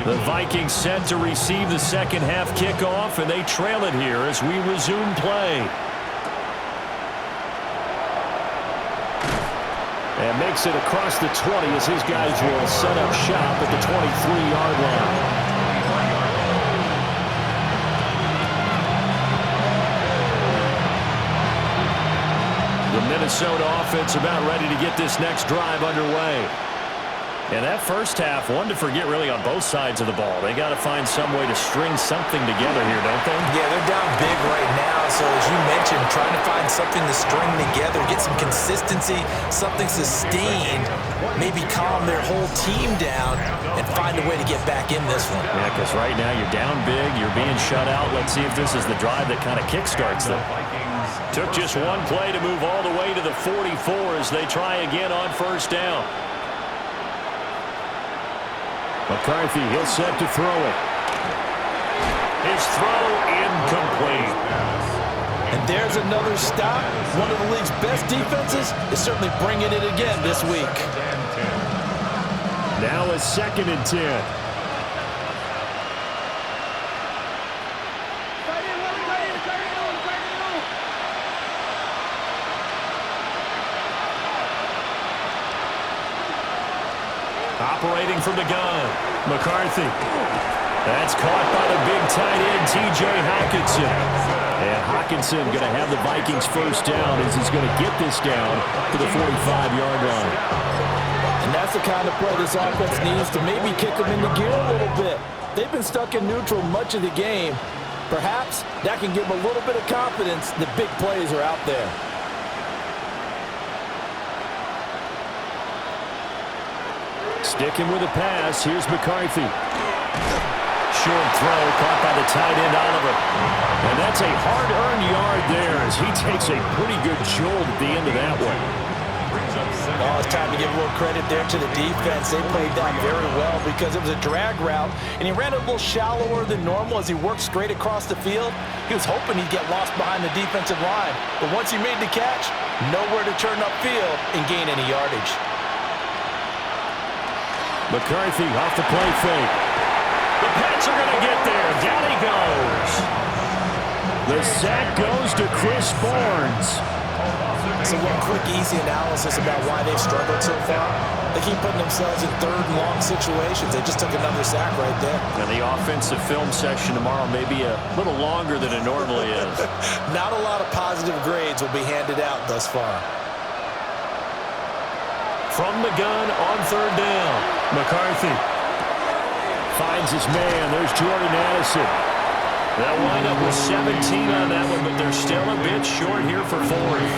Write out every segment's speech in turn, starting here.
The Vikings set to receive the second half kickoff, and they trail it here as we resume play. And makes it across the 20 as his guys will set up shop at the 23-yard line. The Minnesota offense about ready to get this next drive underway. And that first half, one to forget really on both sides of the ball. They got to find some way to string something together here, don't they? Yeah, they're down big right now. So as you mentioned, trying to find something to string together, get some consistency, something sustained, maybe calm their whole team down and find a way to get back in this one. Yeah, because right now you're down big, you're being shut out. Let's see if this is the drive that kind of kickstarts them. Took just one play to move all the way to the 44 as they try again on first down. McCarthy, he'll set to throw it. His throw incomplete. And there's another stop. One of the league's best defenses is certainly bringing it again this week. Now a 2nd and 10. Operating from the gun, McCarthy. That's caught by the big tight end, T.J. Hockenson. And Hockenson going to have the Vikings first down as he's going to get this down to the 45-yard line. And that's the kind of play this offense needs to maybe kick them into gear a little bit. They've been stuck in neutral much of the game. Perhaps that can give them a little bit of confidence that big plays are out there. Sticking with a pass, here's McCarthy. Short throw caught by the tight end, Oliver. And that's a hard-earned yard there as he takes a pretty good jolt at the end of that one. Oh, it's time to give a little credit there to the defense. They played that very well because it was a drag route, and he ran a little shallower than normal as he worked straight across the field. He was hoping he'd get lost behind the defensive line, but once he made the catch, nowhere to turn upfield and gain any yardage. McCarthy off the play fake. The Pats are going to get there. Down he goes. The sack goes to Chris Barnes. So one quick, easy analysis about why they've struggled so far. They keep putting themselves in 3rd and long situations. They just took another sack right there. And the offensive film session tomorrow may be a little longer than it normally is. Not a lot of positive grades will be handed out thus far. From the gun on 3rd down. McCarthy finds his man. There's Jordan Addison. They'll wind up with 17 on that one, but they're still a bit short here for 4th.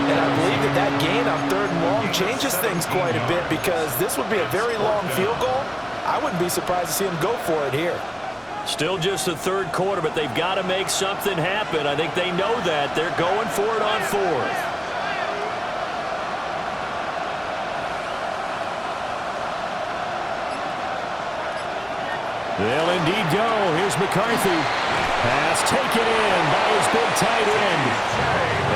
And I believe that gain on 3rd and long changes things quite a bit because this would be a very long field goal. I wouldn't be surprised to see him go for it here. Still just the 3rd quarter, but they've got to make something happen. I think they know that. They're going for it on 4th. They'll indeed go. Here's McCarthy. Pass taken in by his big tight end.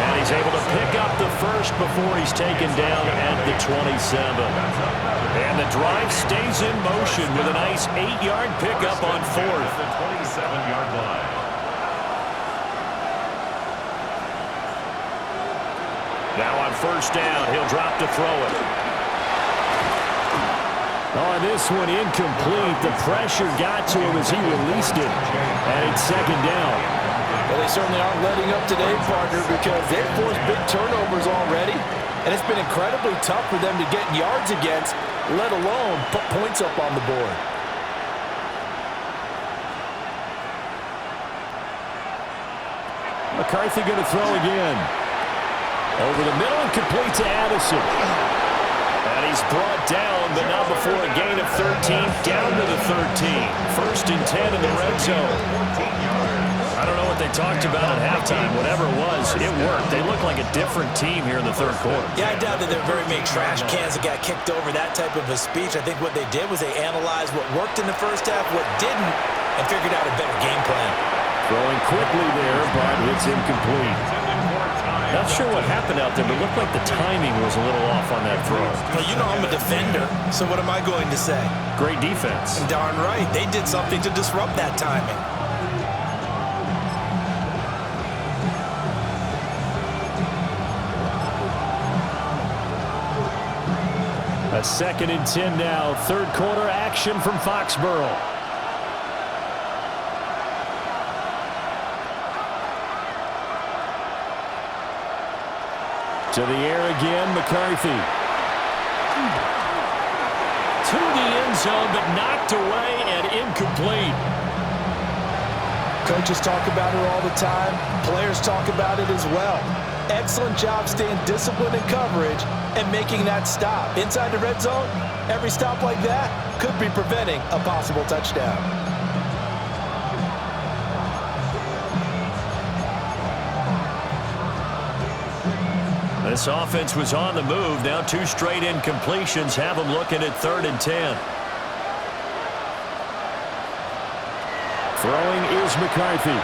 And he's able to pick up the first before he's taken down at the 27. And the drive stays in motion with a nice 8-yard pickup on 4th. The 27-yard line. Now on first down, he'll drop to throw it. On this one, incomplete. The pressure got to him as he released it. And it's 2nd down. Well, they certainly aren't letting up today, partner, because they've forced big turnovers already. And it's been incredibly tough for them to get yards against, let alone put points up on the board. McCarthy going to throw again. Over the middle and complete to Addison. And he's brought down, but not before a gain of 13, down to the 13. 1st and 10 in the red zone. I don't know what they talked about at halftime. Whatever it was, it worked. They look like a different team here in the 3rd quarter. Yeah, I doubt that there are very many trash cans that got kicked over, that type of a speech. I think what they did was they analyzed what worked in the first half, what didn't, and figured out a better game plan. Throwing quickly there, but it's incomplete. Not sure what happened out there, but it looked like the timing was a little off on that throw. Well, you know I'm a defender, so what am I going to say? Great defense. Darn right. They did something to disrupt that timing. A 2nd and 10 now. Third quarter action from Foxborough. To the air again, McCarthy. To the end zone, but knocked away and incomplete. Coaches talk about it all the time. Players talk about it as well. Excellent job staying disciplined in coverage and making that stop. Inside the red zone, every stop like that could be preventing a possible touchdown. This offense was on the move. Now 2 straight incompletions have them looking at 3rd and 10. Throwing is McCarthy.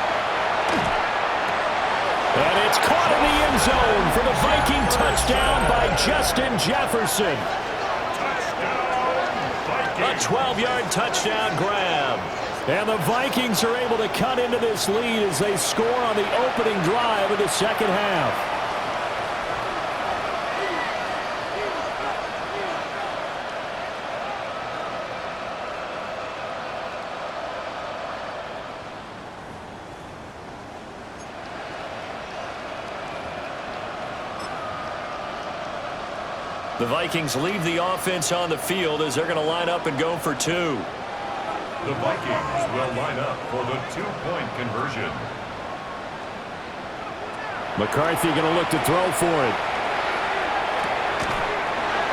And it's caught in the end zone for the Viking touchdown by Justin Jefferson. A 12-yard touchdown grab. And the Vikings are able to cut into this lead as they score on the opening drive of the second half. The Vikings leave the offense on the field as they're going to line up and go for 2. The Vikings will line up for the 2-point conversion. McCarthy going to look to throw for it.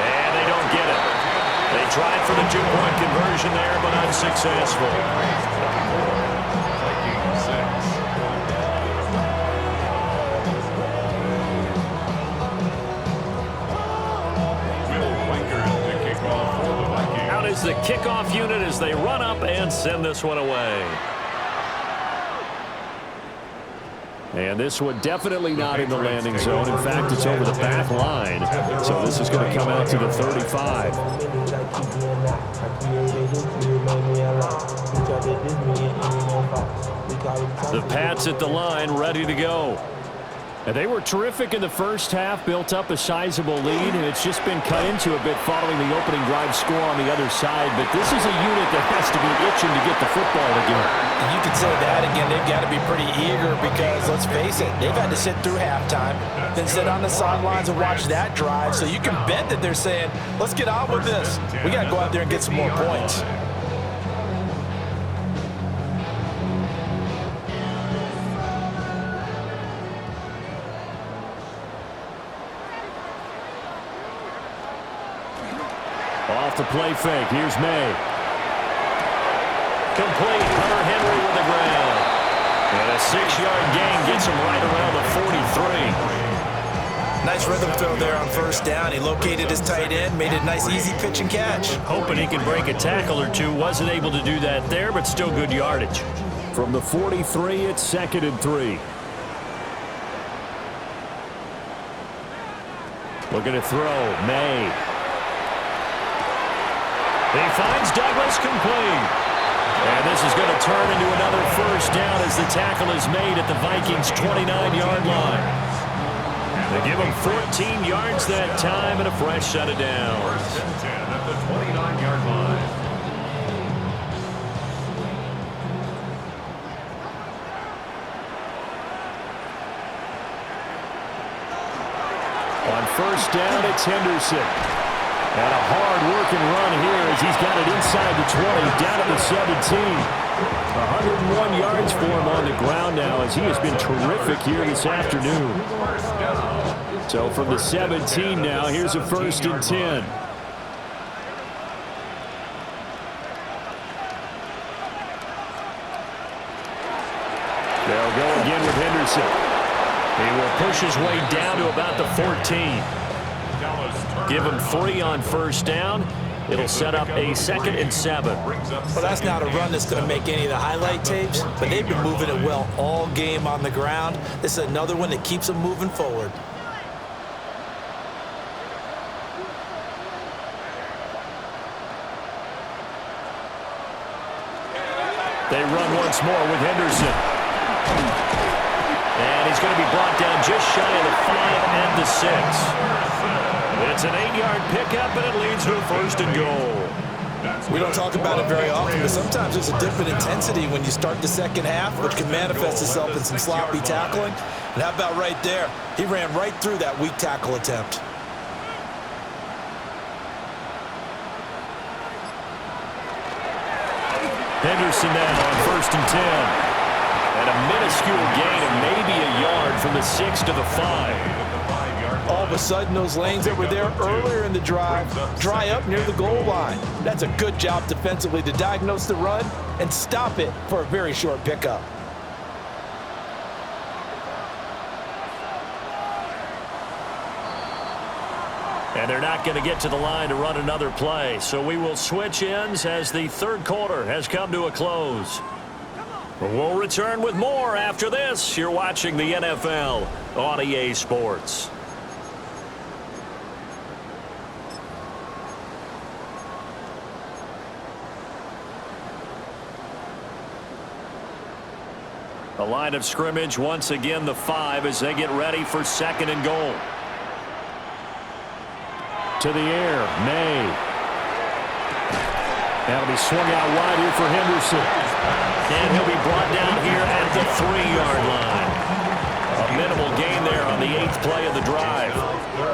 And they don't get it. They tried for the 2-point conversion there, but unsuccessful. Vikings 6. Out is the kickoff unit as they run up and send this one away. And this one definitely not in the landing zone. In fact, it's over the back line. So this is going to come out to the 35. The Pats at the line, ready to go. And they were terrific in the first half, built up a sizable lead, and it's just been cut into a bit following the opening drive score on the other side. But this is a unit that has to be itching to get the football again. And you could say that again. They've got to be pretty eager because, let's face it, they've had to sit through halftime, then sit on the sidelines and watch that drive. So you can bet that they're saying, let's get on with this. We got to go out there and get some more points. Off the play fake. Here's May. Complete. Hunter Henry with the ground. And a 6-yard gain gets him right around the 43. Nice rhythm throw there on first down. He located his tight end, made a nice easy pitch and catch. Hoping he could break a tackle or two. Wasn't able to do that there, but still good yardage. From the 43, it's 2nd and 3. Looking to throw. May. He finds Douglas complete. And this is going to turn into another first down as the tackle is made at the Vikings' 29-yard line. They give him 14 yards that time and a fresh set of downs. 1st and 10 at the 29-yard line. On first down, it's Henderson. And a hard-working run here as he's got it inside the 20, down to the 17. 101 yards for him on the ground now as he has been terrific here this afternoon. So from the 17 now, here's a 1st and 10. They'll go again with Henderson. He will push his way down to about the 14. Give him 3 on first down, It'll set up a 2nd and 7. Well, that's not a run that's going to make any of the highlight tapes, but they've been moving it well all game on the ground. This is another one that keeps them moving forward. They run once more with Henderson. And he's going to be brought down just shy of the 5 and the 6. It's an 8-yard pickup, and it leads to a 1st and goal. We don't talk about it very often, but sometimes there's a dip in intensity when you start the second half, which can manifest itself in some sloppy tackling. And how about right there? He ran right through that weak tackle attempt. Henderson now on 1st and 10. And a minuscule gain of maybe a yard from the 6 to the 5. All of a sudden, those lanes that were there earlier in the drive dry up near the goal line. That's a good job defensively to diagnose the run and stop it for a very short pickup. And they're not going to get to the line to run another play. So we will switch ends as the 3rd quarter has come to a close. We'll return with more after this. You're watching the NFL on EA Sports. The line of scrimmage, once again, the 5 as they get ready for 2nd and goal. To the air, May. That'll be swung out wide here for Henderson. And he'll be brought down here at the 3-yard line. A minimal gain there on the 8th play of the drive.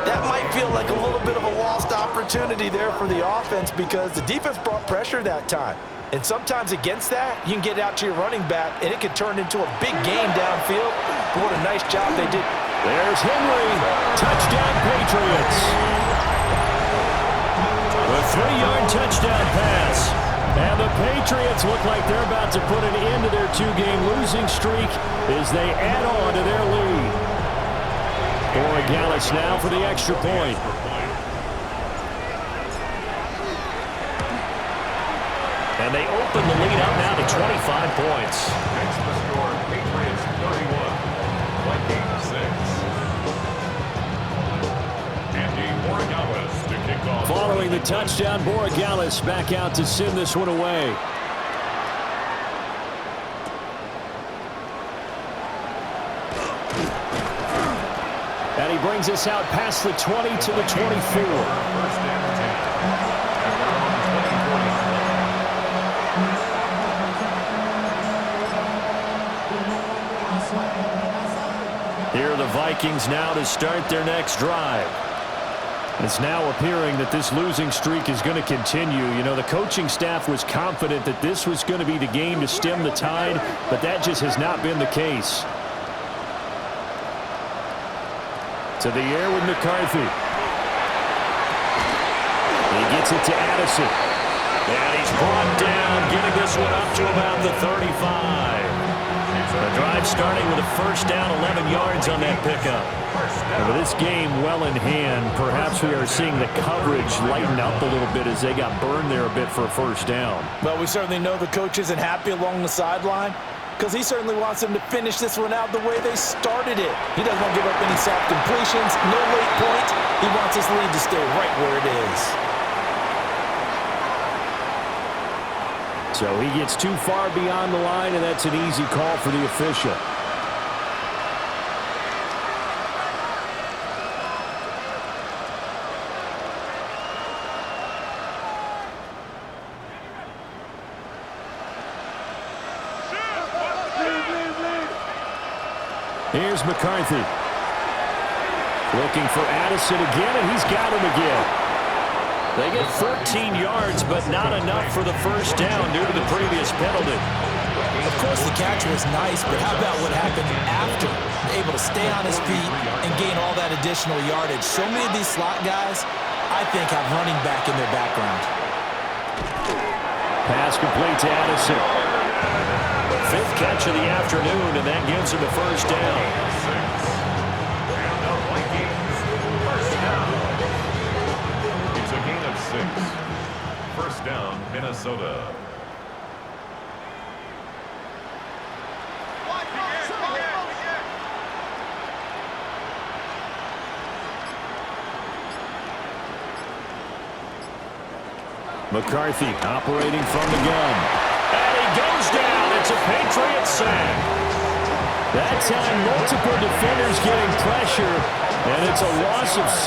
That might feel like a little bit of a lost opportunity there for the offense because the defense brought pressure that time. And sometimes against that, you can get out to your running back, and it can turn into a big game downfield. But what a nice job they did. There's Henry. Touchdown, Patriots. A 3-yard touchdown pass. And the Patriots look like they're about to put an end to their 2-game losing streak as they add on to their lead. Borregales now for the extra point. And they open the lead up now to 25 points. Next the score, Patriots 31, Vikings 6. Andy Borregales to kick off. Following the touchdown, Borregales back out to send this one away. And he brings us out past the 20 to the 24. First and 10. Here are the Vikings now to start their next drive. It's now appearing that this losing streak is going to continue. You know, the coaching staff was confident that this was going to be the game to stem the tide, but that just has not been the case. To the air with McCarthy. He gets it to Addison. And he's brought down, getting this one up to about the 35. The drive starting with a first down, 11 yards on that pickup. And with this game well in hand, perhaps we are seeing the coverage lighten up a little bit as they got burned there a bit for a first down. Well, we certainly know the coach isn't happy along the sideline because he certainly wants them to finish this one out the way they started it. He doesn't want to give up any soft completions, no late point. He wants his lead to stay right where it is. So he gets too far beyond the line, and that's an easy call for the official. Here's McCarthy. Looking for Addison again, and he's got him again. They get 13 yards, but not enough for the first down due to the previous penalty. Of course, the catch was nice, but how about what happened after? Able to stay on his feet and gain all that additional yardage. So many of these slot guys, I think, have running back in their background. Pass complete to Addison. 5th catch of the afternoon, and that gives him a first down. Minnesota. McCarthy operating from the gun. And he goes down. It's a Patriots sack. That time, multiple defenders getting pressure, and it's a loss of 6.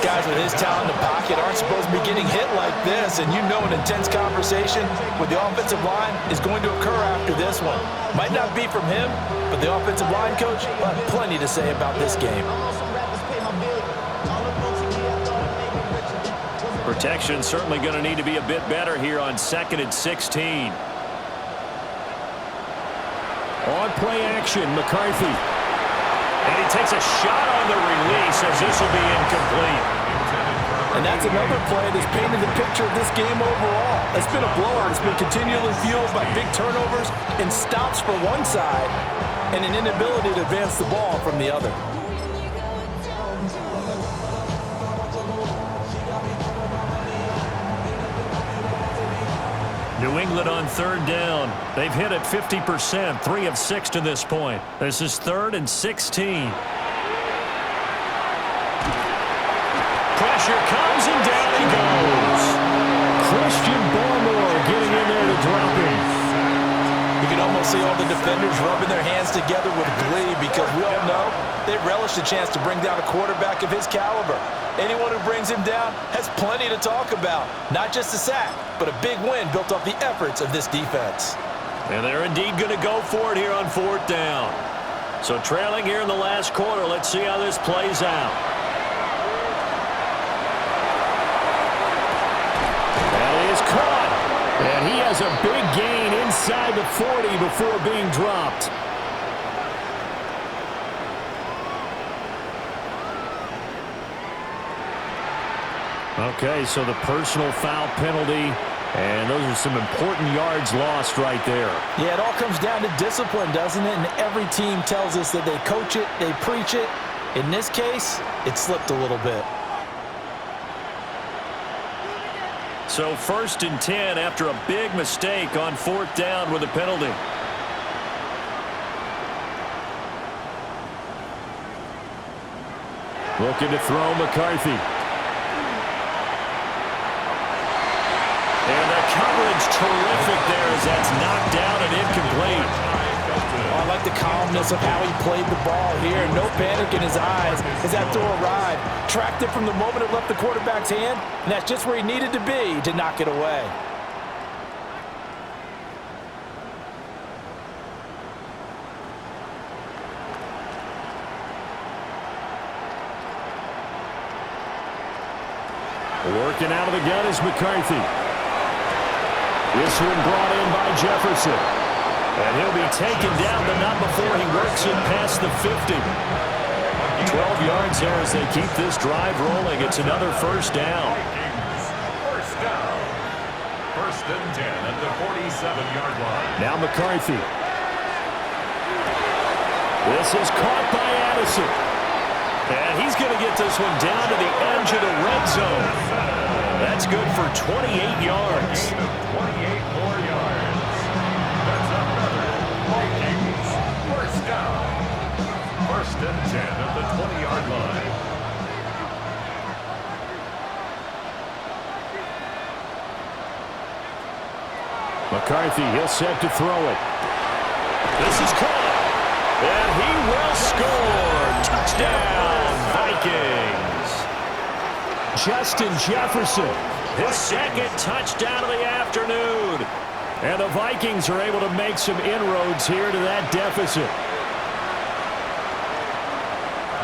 Guys with his talent in the pocket aren't supposed to be getting hit like this, and you know an intense conversation with the offensive line is going to occur after this one. Might not be from him, but the offensive line coach will have plenty to say about this game. Protection certainly going to need to be a bit better here on 2nd and 16. On play action, McCarthy. And he takes a shot on the release as this will be incomplete. And that's another play that's painted the picture of this game overall. It's been a blowout. It's been continually fueled by big turnovers and stops for one side and an inability to advance the ball from the other. New England on 3rd down. They've hit it 50%, 3 of 6 to this point. This is 3rd and 16. Pressure comes and down he goes. Christian Barmore getting in there to drop him. You can almost see all the defenders rubbing their hands together with glee because we all know they relish the chance to bring down a quarterback of his caliber. Anyone who brings him down has plenty to talk about. Not just a sack, but a big win built off the efforts of this defense. And they're indeed going to go for it here on 4th down. So trailing here in the last quarter, let's see how this plays out. That is caught. And he has a big gain inside the 40 before being dropped. Okay, so the personal foul penalty, and those are some important yards lost right there. Yeah, it all comes down to discipline, doesn't it? And every team tells us that they coach it, they preach it. In this case, it slipped a little bit. So 1st and 10 after a big mistake on 4th down with a penalty. Looking to throw McCarthy. And the coverage terrific there as that's knocked down and incomplete. Oh, I like the calmness of how he played the ball here. No panic in his eyes as that throw arrived. Tracked it from the moment it left the quarterback's hand, and that's just where he needed to be to knock it away. Working out of the gun is McCarthy. This one brought in by Jefferson. And he'll be taken down, but not before he works it past the 50. 12 yards there as they keep this drive rolling. It's another 1st down. First down. 1st and 10 at the 47-yard line. Now McCarthy. This is caught by Addison. And he's going to get this one down to the edge of the red zone. That's good for 28 yards. 28 more yards. That's another Vikings first down. 1st and 10 at the 20-yard line. McCarthy, he'll set to throw it. This is caught. And he will score. Touchdown, Vikings. Justin Jefferson, his 2nd touchdown of the afternoon. And the Vikings are able to make some inroads here to that deficit.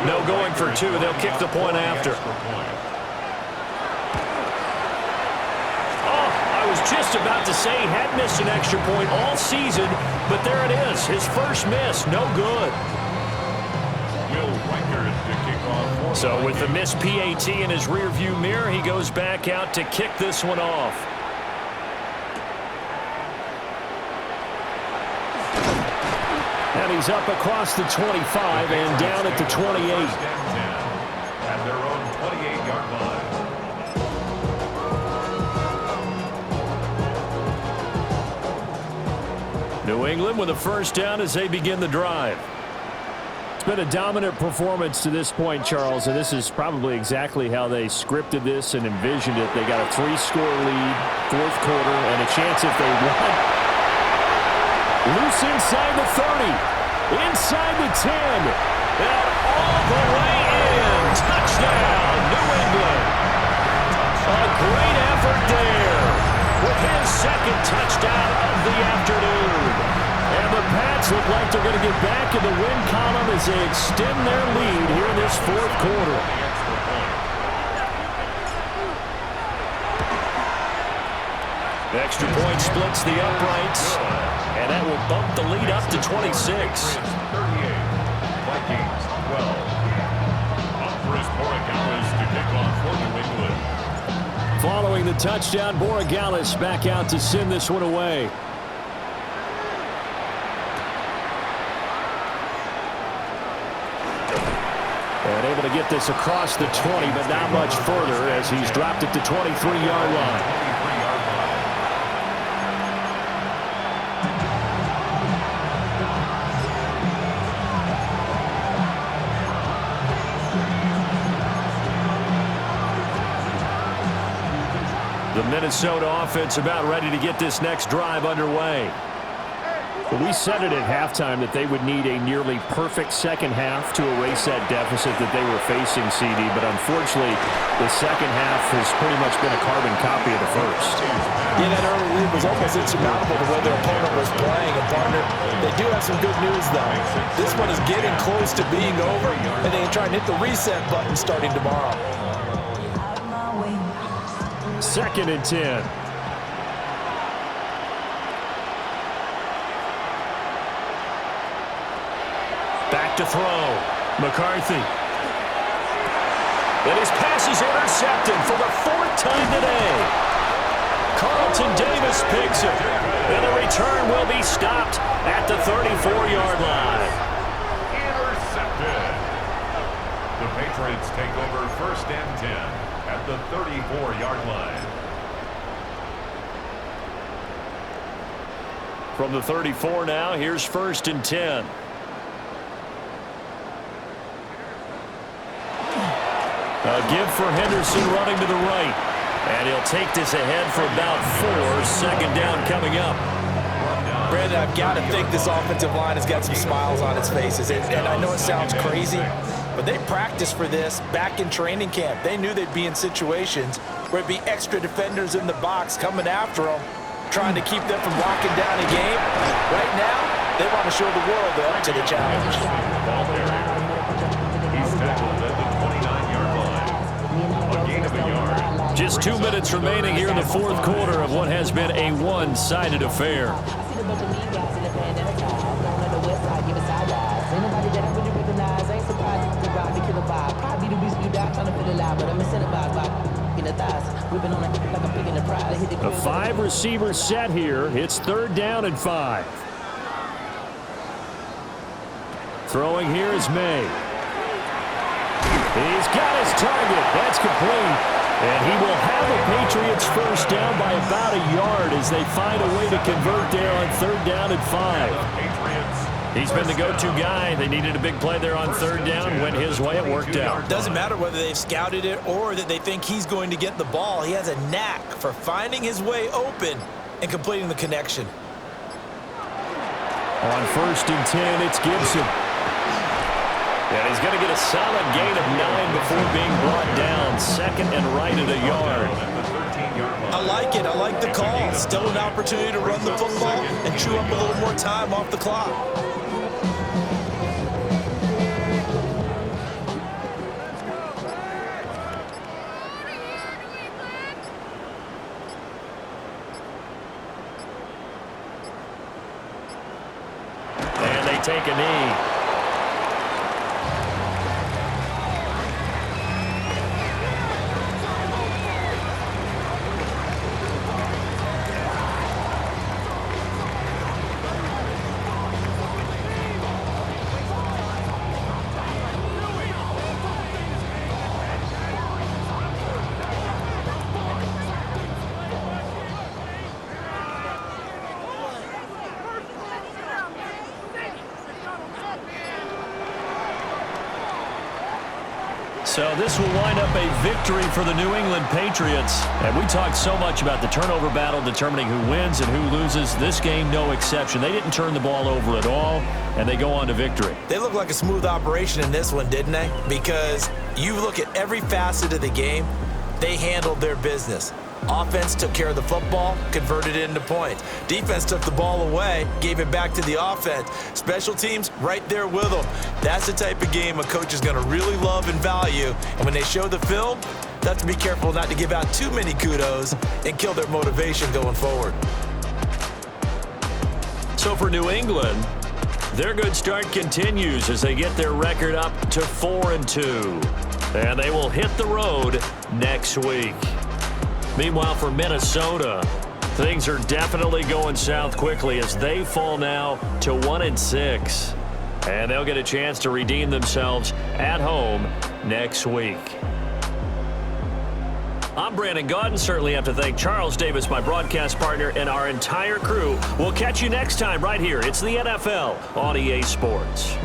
No going for 2. They'll kick the point after. Oh, I was just about to say he had missed an extra point all season, but there it is. His first miss, no good. So with the missed PAT in his rearview mirror, he goes back out to kick this one off. And he's up across the 25 and down at the 28. At their own 28-yard line. New England with a first down as they begin the drive. It's been a dominant performance to this point, Charles, and this is probably exactly how they scripted this and envisioned it. They got a 3-score lead, fourth quarter, and a chance if they won. Loose inside the 30, inside the 10, and all the way in. Touchdown, New England. A great effort there with his second touchdown of the afternoon. And the Pats look like they're going to get back in the win column as they extend their lead here in this fourth quarter. The extra point splits the uprights, and that will bump the lead up to 26. 38, Vikings 12. Up for his Borregales to kick off for New England. Following the touchdown, Borregales back out to send this one away. And able to get this across the 20, but not much further as he's dropped it to 23-yard line. The Minnesota offense about ready to get this next drive underway. We said it at halftime that they would need a nearly perfect second half to erase that deficit that they were facing, CD, but unfortunately the second half has pretty much been a carbon copy of the first. Yeah, that early lead was almost insurmountable the way their opponent was playing. And partner, they do have some good news, though. This one is getting close to being over, and they can try and hit the reset button starting tomorrow. 2nd and 10. Back to throw. McCarthy. And his pass is intercepted for the 4th time today. Carlton Davis picks it. And the return will be stopped at the 34-yard line. Intercepted. The Patriots take over 1st and 10 at the 34-yard line. From the 34 now, here's 1st and 10. A give for Henderson running to the right. And he'll take this ahead for about 4. Second down coming up. Brandon, I've got to think this offensive line has got some smiles on its faces. And I know it sounds crazy, but they practiced for this back in training camp. They knew they'd be in situations where it'd be extra defenders in the box coming after them, trying to keep them from locking down a game. Right now, they want to show the world they're up to the challenge. He's tackled at the 29-yard line. A gain of a yard. Just 2 minutes remaining here in the fourth quarter of what has been a one-sided affair. A 5-receiver set here. It's 3rd down and 5. Throwing here is May. He's got his target. That's complete. And he will have a Patriots first down by about a yard as they find a way to convert there on 3rd down and 5. He's been the go-to guy. They needed a big play there on 3rd down. Went his way. It worked out. Doesn't matter whether they've scouted it or that they think he's going to get the ball. He has a knack for finding his way open and completing the connection. On 1st and 10, it's Gibson. And he's going to get a solid gain of 9 before being brought down. 2nd and right at a yard. I like it. I like the call. Still an opportunity to run the football and chew up a little more time off the clock. And they take a knee. So this will wind up a victory for the New England Patriots. And we talked so much about the turnover battle determining who wins and who loses. This game, no exception. They didn't turn the ball over at all, and they go on to victory. They look like a smooth operation in this one, didn't they? Because you look at every facet of the game, they handled their business. Offense took care of the football, converted it into points. Defense took the ball away, gave it back to the offense. Special teams, right there with them. That's the type of game a coach is going to really love and value. And when they show the film, they have to be careful not to give out too many kudos and kill their motivation going forward. So for New England, their good start continues as they get their record up to 4-2. And they will hit the road next week. Meanwhile, for Minnesota, things are definitely going south quickly as they fall now to 1-6. And they'll get a chance to redeem themselves at home next week. I'm Brandon Gaudin. Certainly have to thank Charles Davis, my broadcast partner, and our entire crew. We'll catch you next time right here. It's the NFL on EA Sports.